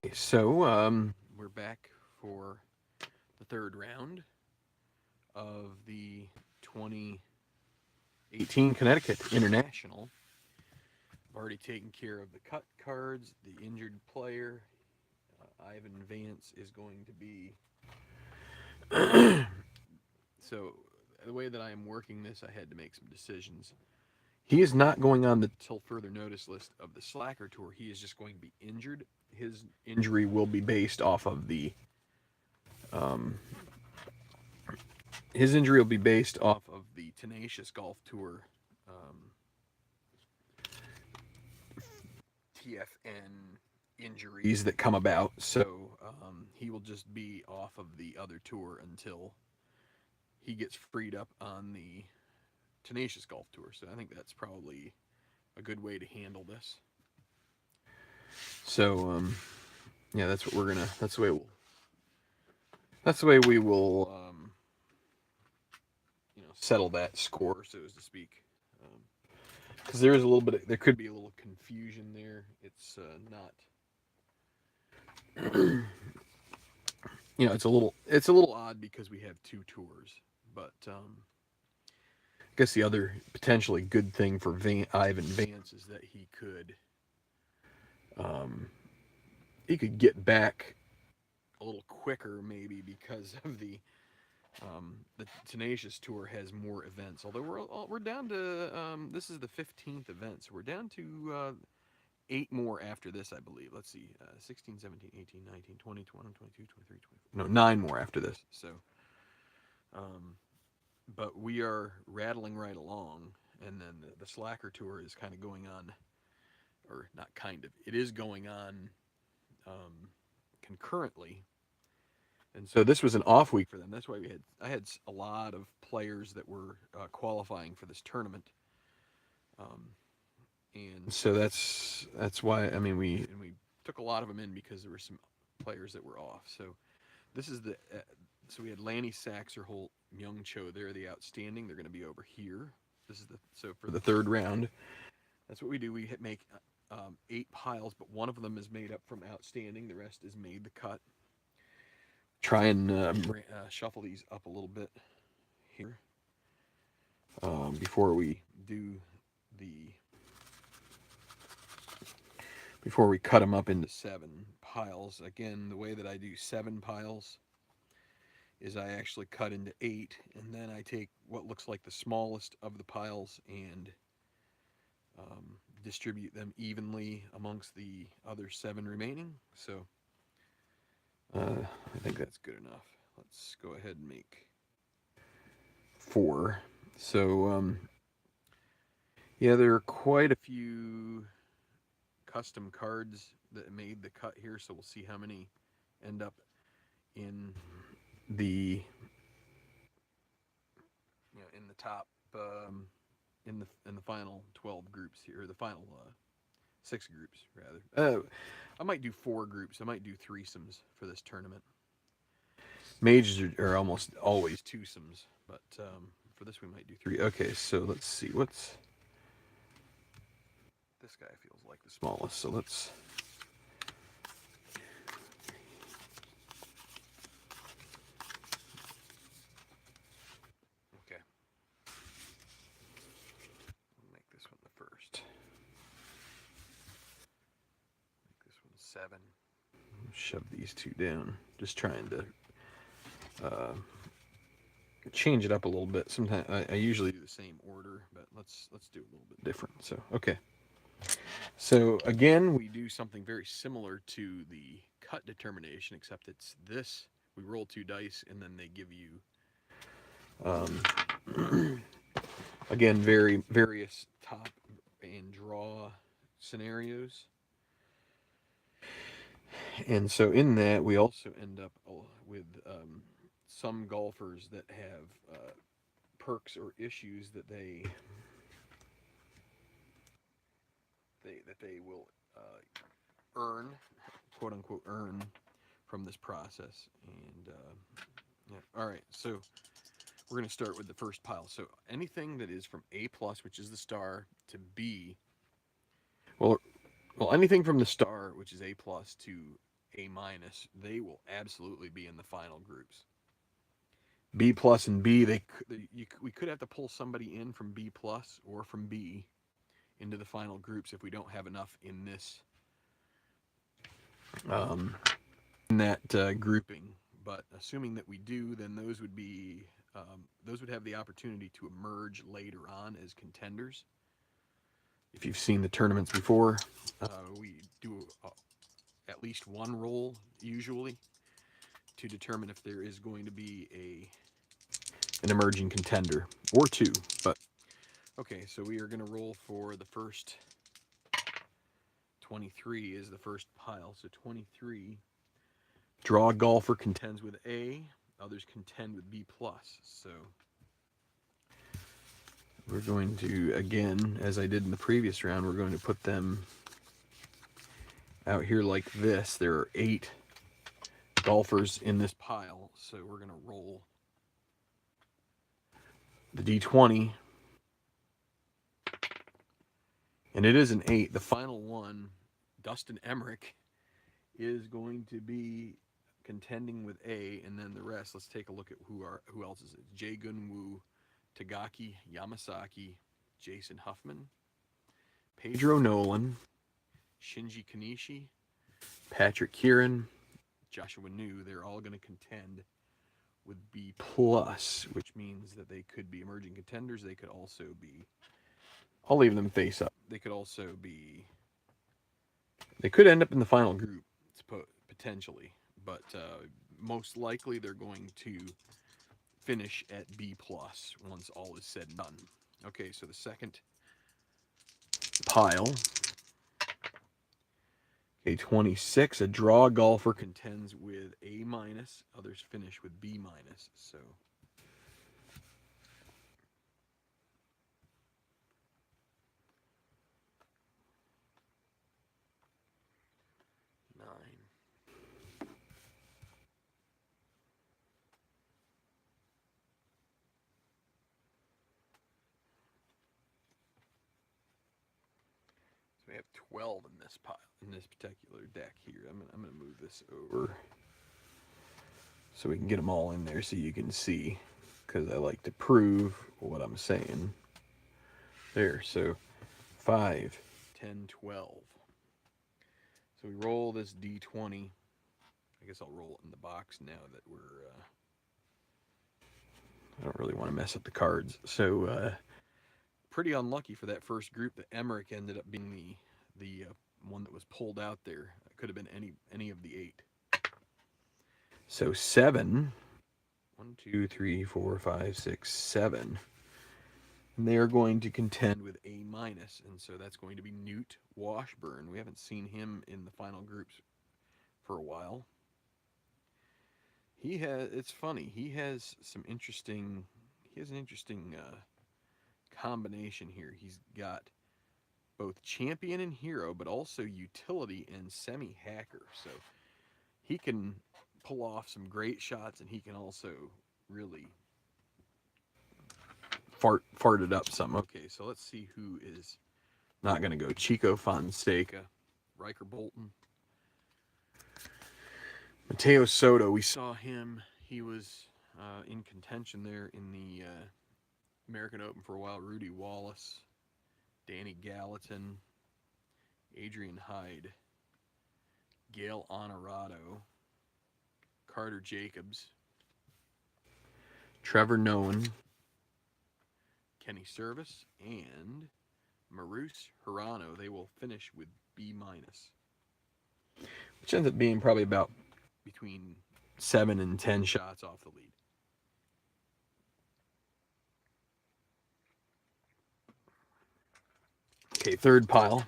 So we're back for the third round of the 2018 Connecticut International. I've already taken care of the cut cards, the injured player. Ivan Vance is going to be. So, the way that I am working this, I had to make some decisions. He is not going on the till further notice list of the Slacker Tour. He is just going to be injured. His injury will be based off of the um, his injury will be based off of the Tenacious Golf Tour TFN injuries that come about. So he will just be off of the other tour until he gets freed up on the Tenacious Golf Tour. So I think that's probably a good way to handle this. So yeah, that's what we're gonna. That's the way we'll. That's the way we will. Settle that score, so as to speak. Because there is a little bit. There could be a little confusion there. It's not. It's a little. It's a little odd because we have two tours, but I guess the other potentially good thing for Ivan Vance is that um, he could get back a little quicker, maybe because of the Tenacious Tour has more events. Although we're down to this is the 15th event, so we're down to 8 more after this, I believe. Let's see, 16, 17, 18, 19, 20, 21, 22, 23, 24. No, 9 more after this. So, um, but we are rattling right along, and then the Slacker Tour is kind of going on, or not kind of, it is going on concurrently. And so this was an off week for them. That's why I had a lot of players that were qualifying for this tournament, um, and so that's why we took a lot of them in because there were some players that were off. So this is the so we had Lanny Saxerholt, Myung Cho. They're the outstanding. They're going to be over here. This is the so for the third round. That's what we do. We make 8 piles, but one of them is made up from outstanding. The rest is made the cut. Try and shuffle these up a little bit here before we do the before we cut them up into 7 piles. Again, the way that I do 7 piles is I actually cut into 8, and then I take what looks like the smallest of the piles and distribute them evenly amongst the other 7 remaining. So I think that's good enough. Let's go ahead and make 4. So yeah, there are quite a few custom cards that made the cut here, so we'll see how many end up in the in the top in the final 12 groups here, or the final 6 groups rather. I might do 4 groups. I might do threesomes for this tournament. Majors are almost always twosomes, but for this we might do 3. Okay, so let's see what's this guy feels like the smallest. So let's okay. I'll make this one the first. Make this one 7. Shove these 2 down. Just trying to change it up a little bit. Sometimes I usually do the same order, but let's do it a little bit different. So okay. So again, we do something very similar to the cut determination, except it's this. We roll 2 dice, and then they give you, again, various top and draw scenarios. And so in that, we also end up with some golfers that have perks or issues that they will earn, quote unquote, earn from this process. And yeah, all right. So we're going to start with the first pile. So anything that is from A plus, which is the star, to B, well, anything from the star, which is A plus, to A minus, they will absolutely be in the final groups. B plus and B, we could have to pull somebody in from B plus or from B into the final groups if we don't have enough in this um, in that grouping. But assuming that we do, then those would have the opportunity to emerge later on as contenders. If you've seen the tournaments before, we do at least one roll usually to determine if there is going to be an emerging contender, or two. But okay, so we are going to roll for the first 23 is the first pile. So 23, draw golfer contends with A, others contend with B plus. So we're going to, again, as I did in the previous round, we're going to put them out here like this. There are 8 golfers in this pile, so we're going to roll the D20, and it is an 8. The final one, Dustin Emmerich, is going to be contending with A, and then the rest. Let's take a look at who else is it. Jae Gun Woo, Tagaki Yamasaki, Jason Huffman, Pedro Nolan, Shinji Kanishi, Patrick Kieran, Joshua New. They're all going to contend with B plus, which means that they could be emerging contenders. They could also be, I'll leave them face up. They could also be, they could end up in the final group potentially, but most likely they're going to finish at B plus once all is said and done. Okay, so the second pile, a 26, a draw golfer contends with A minus, others finish with B minus. So we have 12 in this pile, in this particular deck here. I'm gonna move this over so we can get them all in there so you can see, because I like to prove what I'm saying. There, so 5, 10, 12. So we roll this D20. I guess I'll roll it in the box now that we're, I don't really want to mess up the cards. So pretty unlucky for that first group that Emmerich ended up being the one that was pulled out there. It could have been any of the 8. So 7, 1, 2, 3, 4, 5, 6, 7. And they are going to contend with A minus, and so that's going to be Newt Washburn. We haven't seen him in the final groups for a while. It's funny, he has an interesting combination here. He's got both champion and hero, but also utility and semi-hacker. So he can pull off some great shots, and he can also really fart it up some. Okay, so let's see who is not going to go. Chico Fonseca, Riker Bolton, Mateo Soto. We saw him. He was in contention there in the American Open for a while. Rudy Wallace, Danny Gallatin, Adrian Hyde, Gail Honorado, Carter Jacobs, Trevor Nolan, Kenny Service, and Marus Hirano. They will finish with B minus, which ends up being probably about between 7 and 10 shots off the lead. Okay, third pile.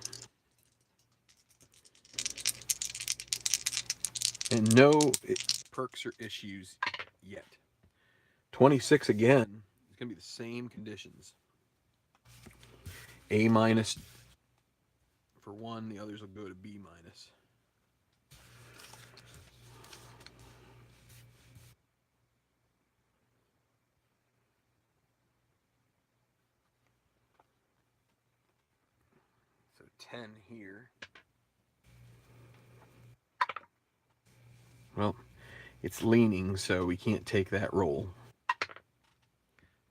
And no perks or issues yet. 26 again. It's going to be the same conditions. A minus for one, the others will go to B minus. So 10 here. Well, it's leaning, so we can't take that roll.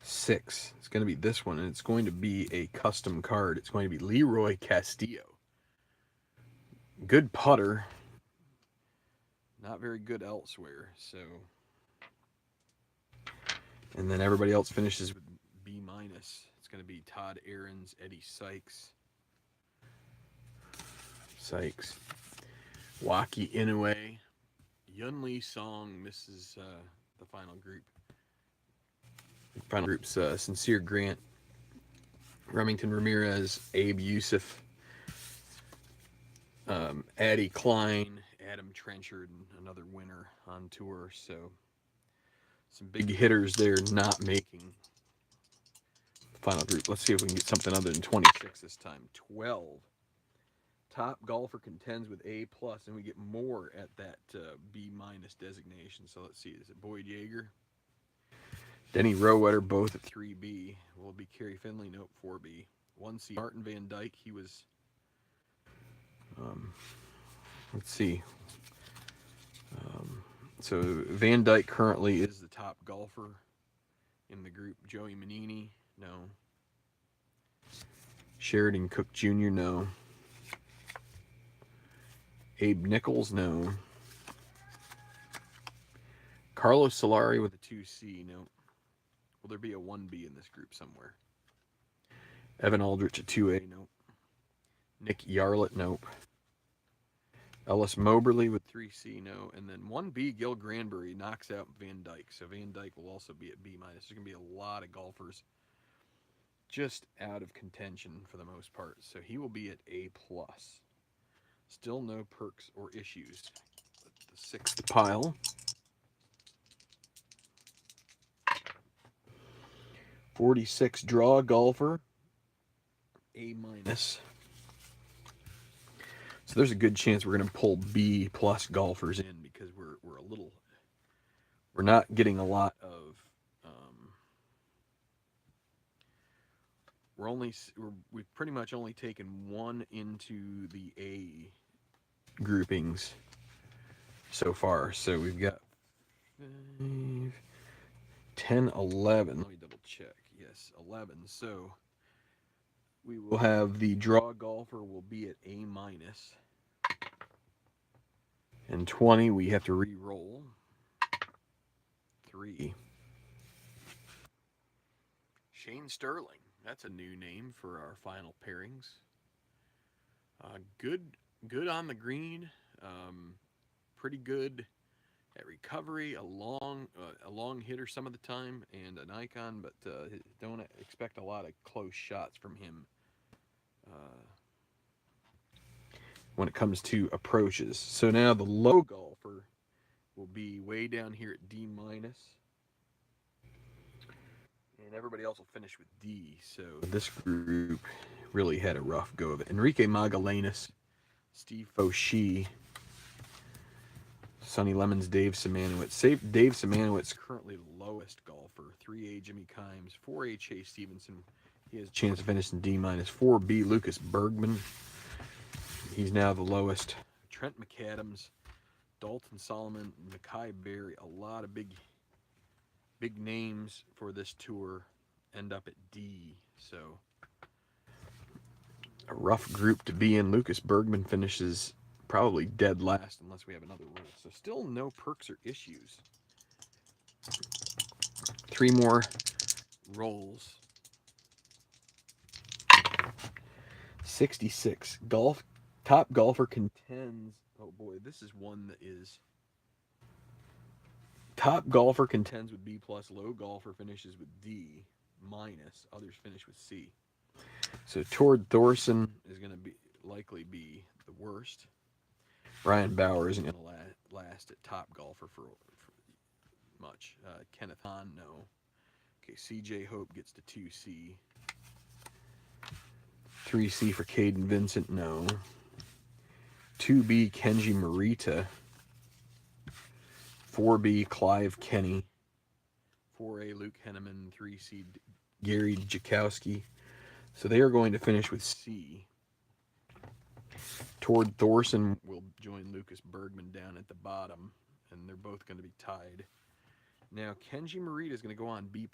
6. It's going to be this one, and it's going to be a custom card. It's going to be Leroy Castillo. Good putter. Not very good elsewhere, so. And then everybody else finishes with B-. It's going to be Todd Ahrens, Eddie Sykes. Waki Inoue. Yunli Song misses the final group. Final group's Sincere Grant, Remington Ramirez, Abe Youssef, Addie Klein, Adam Trenchard, and another winner on tour. So some big hitters there not making the final group. Let's see if we can get something other than 26 this time. 12. Top golfer contends with A+, and we get more at that B- designation. So let's see. Is it Boyd Yeager? Denny Rowetter, both at 3B. Will it be Kerry Finley? Nope, 4B. 1C, Martin Van Dyke. He was, let's see. So Van Dyke currently is the top golfer in the group. Joey Manini, no. Sheridan Cook Jr., no. Abe Nichols, no. Carlos Solari with a 2C, no. Will there be a 1B in this group somewhere? Evan Aldrich, a 2A, nope. Nick Yarlett, nope. Ellis Moberly with 3C, no. And then 1B, Gil Granbury knocks out Van Dyke. So Van Dyke will also be at B-. There's going to be a lot of golfers just out of contention for the most part. So he will be at A+. Still no perks or issues. The 6th pile. 46 draw golfer, A-. So there's a good chance we're going to pull B+ golfers in because we're not getting a lot of. We've pretty much only taken one into the A groupings so far. So we've got 5, 10, 11. Let me double check. Yes, 11. So we will have the draw golfer will be at A-. And 20, we have to re-roll. 3. Shane Sterling. That's a new name for our final pairings. Good on the green. Pretty good at recovery. A long hitter some of the time, and an icon, but don't expect a lot of close shots from him when it comes to approaches. So now the low golfer will be way down here at D-. And everybody else will finish with D. So this group really had a rough go of it. Enrique Magallanes, Steve Fauci, Sonny Lemons, Dave Simanowitz. Dave Simanowitz currently the lowest golfer. 3A Jimmy Kimes, 4A Chase Stevenson. He has a chance to finish in D-. 4B Lucas Bergman. He's now the lowest. Trent McAdams, Dalton Solomon, Mackay Berry. A lot of big names for this tour end up at D. So a rough group to be in. Lucas Bergman finishes probably dead last unless we have another roll. So still no perks or issues. 3 more rolls. 66. Top golfer contends. Oh boy, this is one that is. Top golfer contends with B+. Low golfer finishes with D-. Others finish with C. So Tord Thorson is going to likely be the worst. Brian Bauer isn't going to last at top golfer for much. Kenneth Hahn, no. Okay, CJ Hope gets to 2C. 3C for Caden Vincent, no. 2B Kenji Morita. 4B Clive Kenny. 4A Luke Henneman. 3C Gary Jakowski. So they are going to finish with C. Tord Thorson will join Lucas Bergman down at the bottom. and they're both going to be tied. Now, Kenji Morita is going to go on B+.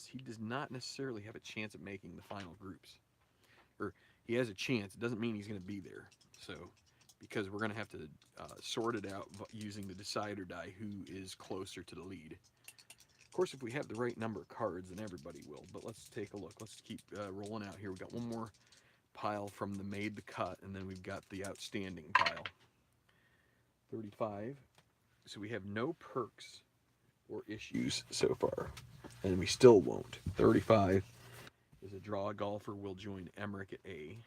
He does not necessarily have a chance of making the final groups. Or he has a chance. It doesn't mean he's going to be there. So, because we're going to have to sort it out using the decider die who is closer to the lead. Of course, if we have the right number of cards, then everybody will. But let's take a look. Let's keep rolling out here. We've got one more pile from the made the cut, and then we've got the outstanding pile. 35. So we have no perks or issues so far, and we still won't. 35 is a draw golfer will join Emmerich at A.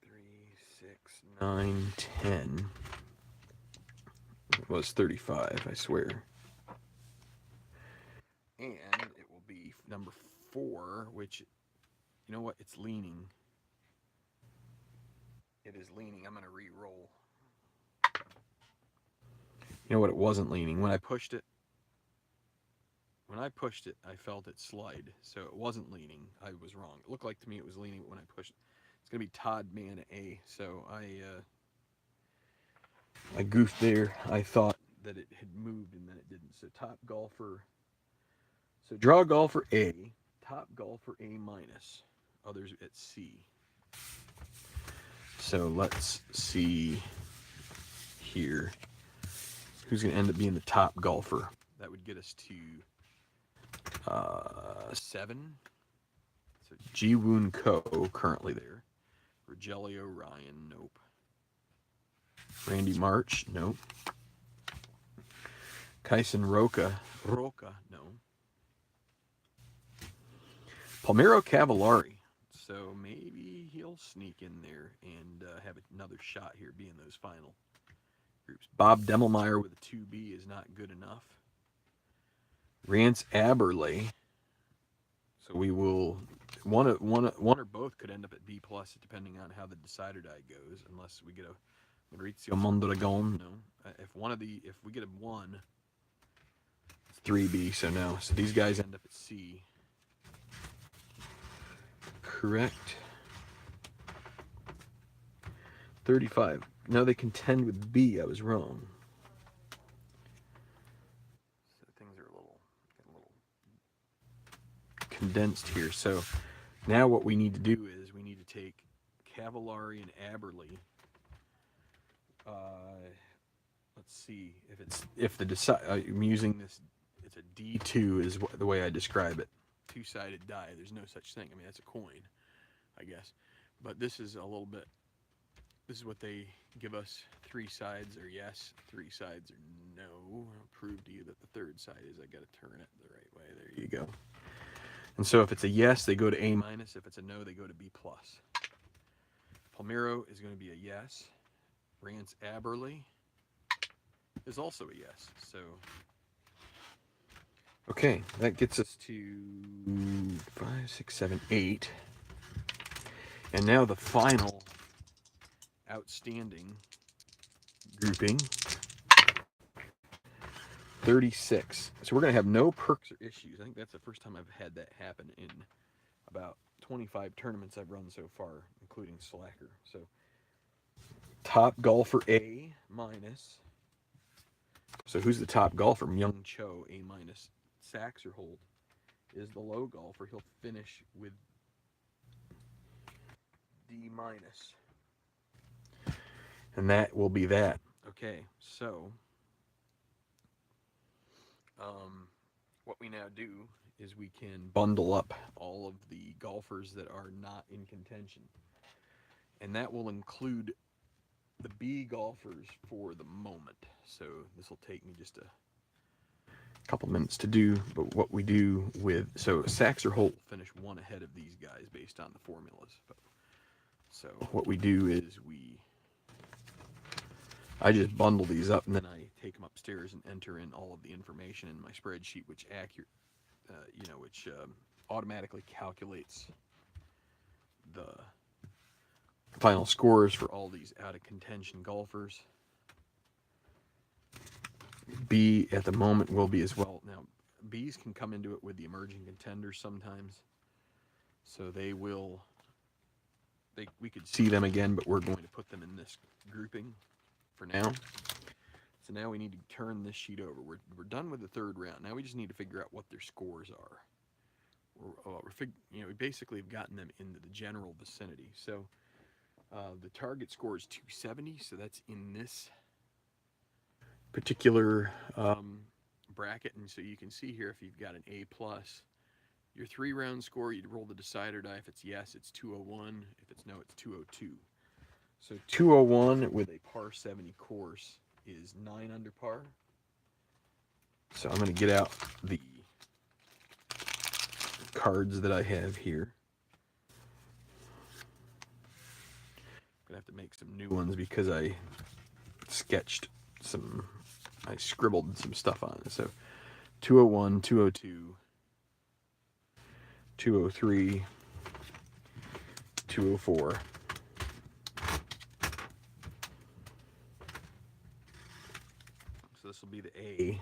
3, 6, 9, 10. It was 35, I swear. And it will be number 4, which, you know what, it's leaning. It is leaning. I'm going to re-roll. You know what, it wasn't leaning. When I pushed it, I felt it slide. So it wasn't leaning. I was wrong. It looked like to me it was leaning when I pushed it. It's going to be Todd Mann A. So I goofed there. I thought that it had moved and then it didn't. So top golfer. So draw golfer A. Top golfer A minus. Others at C. So let's see here. Who's going to end up being the top golfer? That would get us to 7. So Ji-Woon Ko currently there. Rogelio Ryan, nope. Randy March, nope. Kyson Roca, no. Palmiro Cavallari. So maybe he'll sneak in there and have another shot here, be in those final groups. Bob Demmelmeyer with a 2B is not good enough. Rance Aberley. So we will one or both could end up at B+, depending on how the decider die goes, unless we get a Maurizio Mondragon. No, if we get a 1, it's 3B. So no. So these guys end up at C. Correct. 35. No, they contend with B. I was wrong. So things are a little condensed here. So now what we need to do is we need to take Cavallari and Aberley. Let's see I'm using this. It's a D2 is the way I describe it. Two-sided die. There's no such thing. I mean, that's a coin, I guess. But this is a little bit. This is what they give us. 3 sides are yes, 3 sides are no. I'll prove to you that the third side is I got to turn it the right way. There you go. And so if it's a yes, they go to A-. If it's a no, they go to B+. Palmiro is going to be a yes. Rance Aberley is also a yes. So, okay, that gets us to 5, 6, 7, 8. And now the final outstanding grouping. 36. So we're going to have no perks or issues. I think that's the first time I've had that happen in about 25 tournaments I've run so far, including Slacker. So top golfer A-. So who's the top golfer? Myung Cho, A-. Saxerholt is the low golfer. He'll finish with D-. And that will be that. Okay, so what we now do is we can bundle up all of the golfers that are not in contention. And that will include the B golfers for the moment. So this will take me just a couple minutes to do, but what we do with, so Saxerholt will finish 1 ahead of these guys based on the formulas. So what we do is I just bundle these up and then I take them upstairs and enter in all of the information in my spreadsheet, which automatically calculates the final scores for all these out of contention golfers. B at the moment will be as well. Now, Bs can come into it with the emerging contenders sometimes. So they will we could see them again, but we're going to put them in this grouping for now. So now we need to turn this sheet over. We're done with the third round. Now we just need to figure out what their scores are. We basically have gotten them into the general vicinity. So the target score is 270, so that's in this particular bracket. And so you can see here, if you've got an A plus, your 3-round score, you'd roll the decider die. If it's yes, it's 201. If it's no, it's 202. So 201 with a par 70 course is 9 under par. So I'm going to get out the cards that I have here. I'm going to have to make some new ones because I scribbled some stuff on it. So 201, 202, 203, 204. So this will be the A.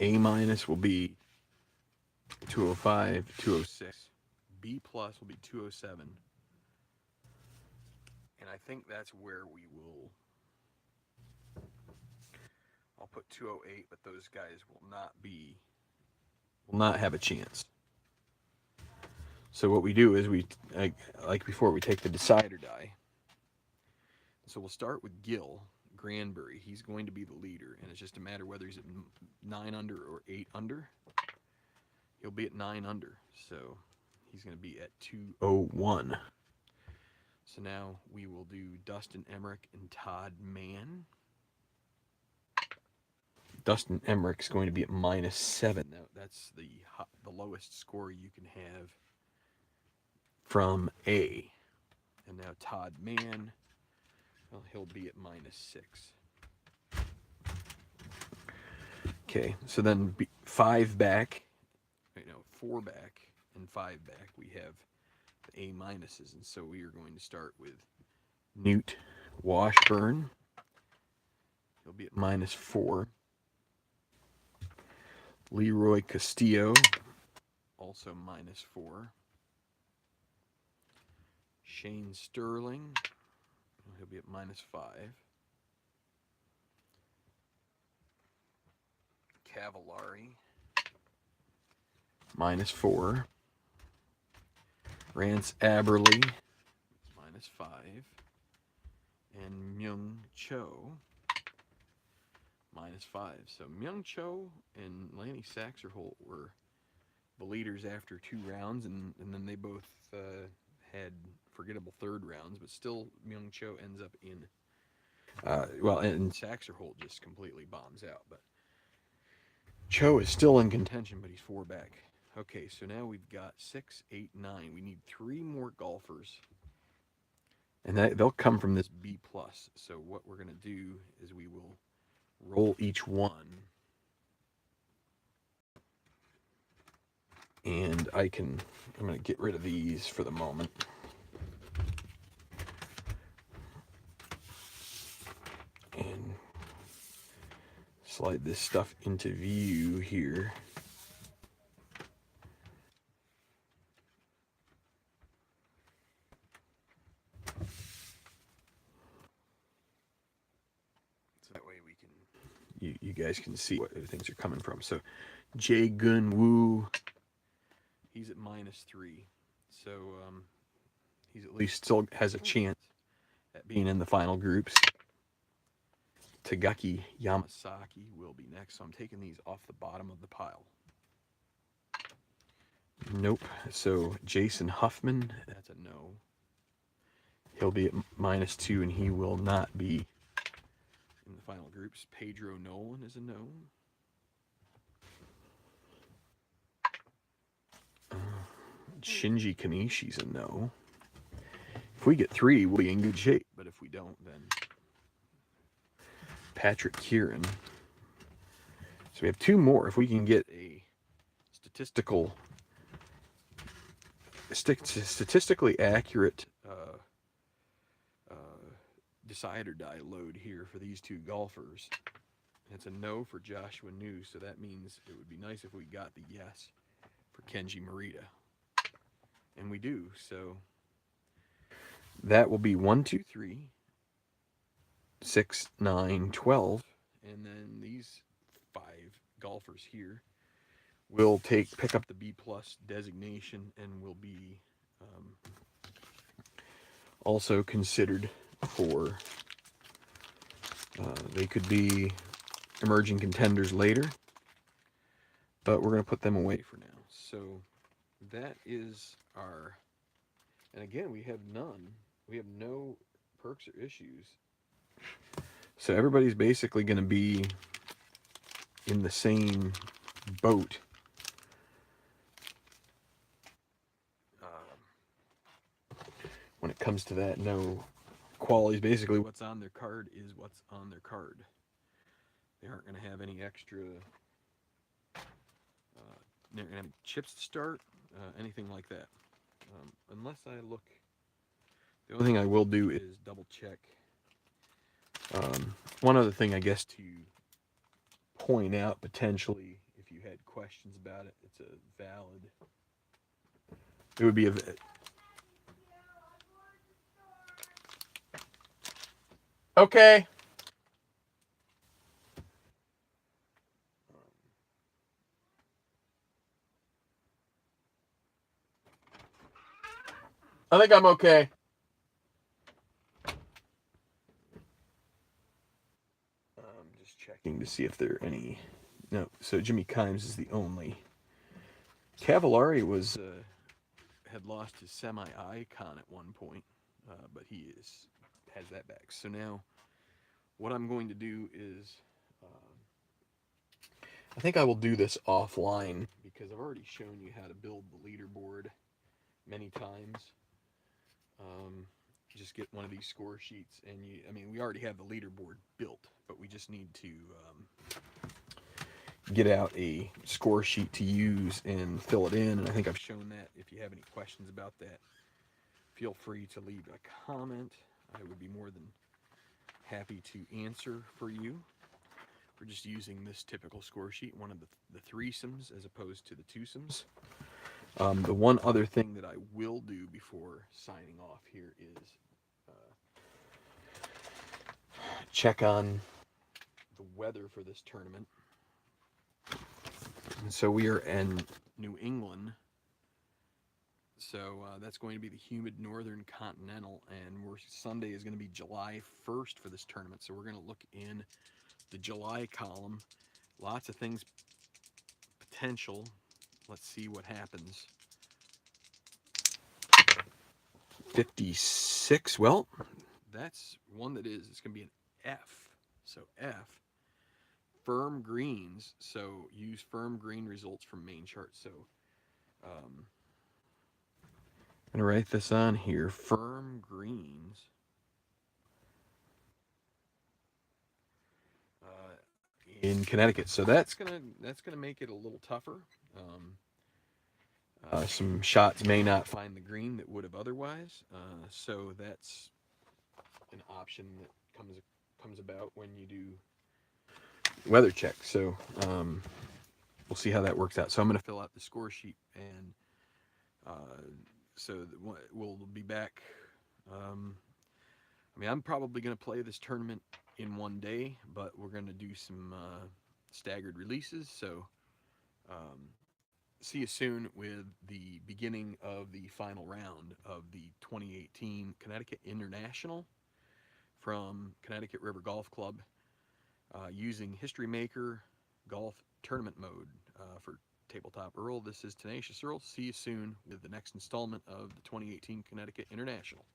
A minus will be 205, 206. B plus will be 207. And I think that's where we will. I'll put 208, but those guys will not have a chance. So what we do is like before, we take the decider die. So we'll start with Gil Granbury. He's going to be the leader, and it's just a matter whether he's at 9 under or 8 under. He'll be at 9 under, so he's going to be at 201. So now we will do Dustin Emmerich and Todd Mann. Dustin Emmerich's going to be at -7. Now that's the lowest score you can have from A. And now Todd Mann, well, he'll be at -6. Okay, so then 4 back and 5 back, we have the A minuses. And so we are going to start with Newt Washburn. He'll be at -4. Leroy Castillo, also -4. Shane Sterling, he'll be at -5. Cavallari, -4. Rance Aberley, -5. And Myung Cho, -5. So Myung Cho and Lanny Saxerholt were the leaders after 2 rounds, and then they both had forgettable 3rd rounds, but still Myung Cho ends up in, and Saxerholt just completely bombs out, but Cho is still in contention, but he's 4 back. Okay, so now we've got 6, 8, 9. We need 3 more golfers, and they'll come from this B+. So what we're going to do is we will roll each one, and I'm going to get rid of these for the moment. And slide this stuff into view here. So that way we can, you guys can see what things are coming from. So Jae Gun Woo, he's at -3. So he's at least still has a chance at being in the final groups. Tagaki Yamasaki will be next. So I'm taking these off the bottom of the pile. Nope. So Jason Huffman, that's a no. He'll be at -2, and he will not be in the final groups. Pedro Nolan is a no. Shinji Kanishi's a no. If we get 3, we'll be in good shape. But if we don't, then Patrick Kieran. So we have 2 more. If we can get a statistically accurate decider die load here for these 2 golfers, it's a no for Joshua New. So that means it would be nice if we got the yes for Kenji Morita. And we do. So that will be 1, 2, 3, 6, 9, 12. And then these 5 golfers here will pick up the B plus designation and will be also considered for, they could be emerging contenders later, but we're going to put them away for now. So that is our, and again, we have no perks or issues. So everybody's basically going to be in the same boat. When it comes to that, no qualities. Basically, what's on their card is what's on their card. They aren't going to have any extra. They're going to have chips to start, anything like that. Unless I look. The only thing I will do is double check. One other thing, I guess, to point out potentially, if you had questions about it, it's a valid. It would be a. Okay. I think I'm okay. Just checking to see if there are any. No, so Jimmy Kimes is the only. Cavallari was had lost his semi-icon at one point, but has that back. So now, what I'm going to do is, I think I will do this offline because I've already shown you how to build the leaderboard many times. Just get one of these score sheets, and we already have the leaderboard built, but we just need to get out a score sheet to use and fill it in. And I think I've shown that. If you have any questions about that, feel free to leave a comment. I would be more than happy to answer for you. We're just using this typical score sheet, one of the threesomes as opposed to the twosomes. The one other thing that I will do before signing off here is check on the weather for this tournament. And so we are in New England. So that's going to be the humid northern continental, and Sunday is going to be July 1st for this tournament. So we're going to look in the July column. Lots of things potential. Let's see what happens. 56. Well, that's one that is. It's going to be an F. So F. Firm greens. So use firm green results from main chart. So I'm going to write this on here. Firm greens. In Connecticut. So that's gonna make it a little tougher. Some shots may not find the green that would have otherwise. So that's an option that comes about when you do weather check. So we'll see how that works out. So I'm going to fill out the score sheet, and so we'll be back. I'm probably going to play this tournament in one day, but we're going to do some staggered releases. So see you soon with the beginning of the final round of the 2018 Connecticut International from Connecticut River Golf Club using History Maker Golf Tournament Mode for Tabletop Earl. This is Tenacious Earl. See you soon with the next installment of the 2018 Connecticut International.